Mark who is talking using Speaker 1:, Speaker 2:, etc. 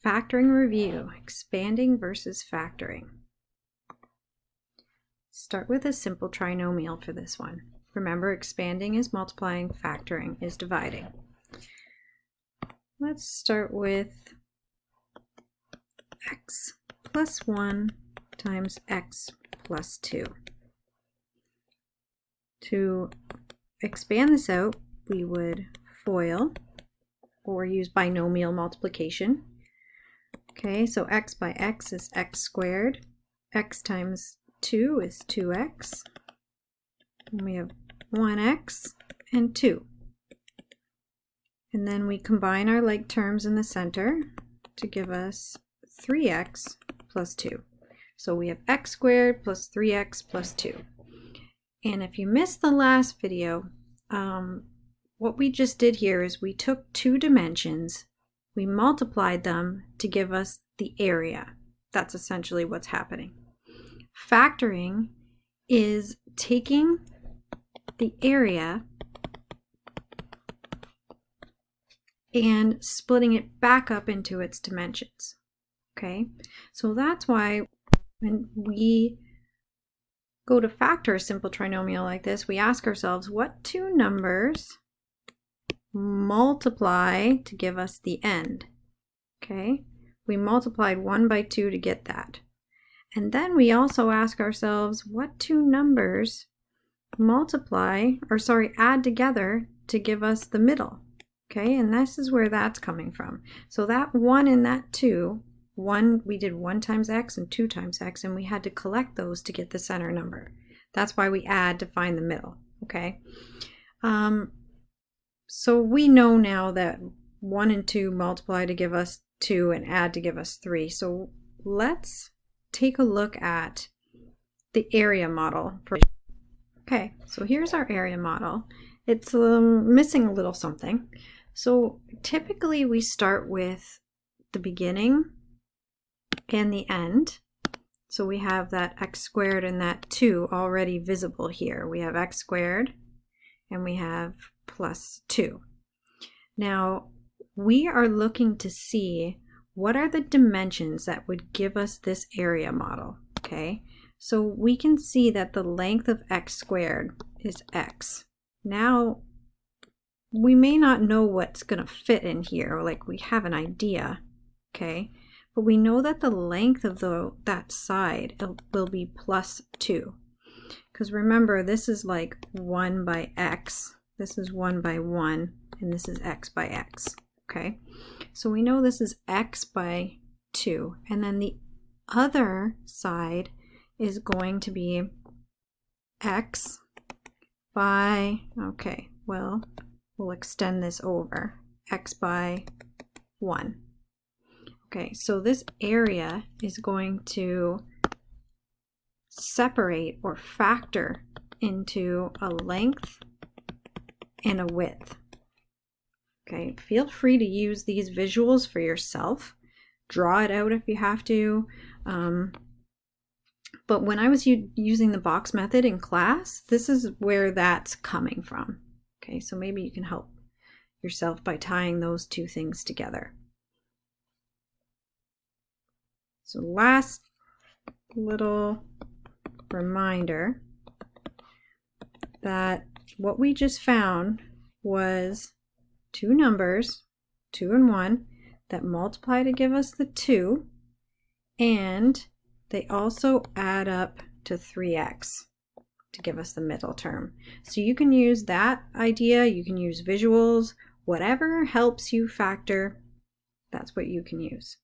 Speaker 1: Factoring review, expanding versus factoring. Start with a simple trinomial for this one. Remember, expanding is multiplying, factoring is dividing. Let's start with x plus 1 times x plus 2. To expand this out, we would FOIL or use binomial multiplication. Okay, so x by x is x squared. X times 2 is 2x. And we have 1x and 2. And then we combine our like terms in the center to give us 3x plus 2. So we have x squared plus 3x plus 2. And if you missed the last video, what we just did here is we took two dimensions, we multiplied them to give us the area. That's essentially what's happening. Factoring is taking the area and splitting it back up into its dimensions. Okay, so that's why when we go to factor a simple trinomial like this, we ask ourselves, what two numbers multiply to give us the end? Okay, we multiplied 1 by 2 to get that. And then we also ask ourselves, what two numbers add together to give us the middle? Okay, and this is where that's coming from. So that 1 and that 2, we did 1 times x and 2 times x, and we had to collect those to get the center number. That's why we add to find the middle. Okay, so we know now that 1 and 2 multiply to give us 2 and add to give us 3. So let's take a look at the area model. Okay, so here's our area model. It's missing a little something. So typically we start with the beginning and the end. So we have that x squared and that 2 already visible here. We have x squared and we have plus 2. Now we are looking to see what are the dimensions that would give us this area model. Okay, so we can see that the length of x squared is x. Now we may not know what's going to fit in here, or like we have an idea, okay, but we know that the length of that side will be plus 2, because remember, this is like 1 by x, this is 1 by 1, and this is x by x. Okay, so we know this is x by 2, and then the other side is going to be x by, okay, well, we'll extend this over, x by 1. Okay, so this area is going to separate or factor into a length and a width. Okay, feel free to use these visuals for yourself. Draw it out if you have to. But when I was using the box method in class, this is where that's coming from. Okay, so maybe you can help yourself by tying those two things together. So last little reminder that what we just found was two numbers, 2 and 1, that multiply to give us the 2, and they also add up to 3x to give us the middle term. So you can use that idea, you can use visuals, whatever helps you factor, that's what you can use.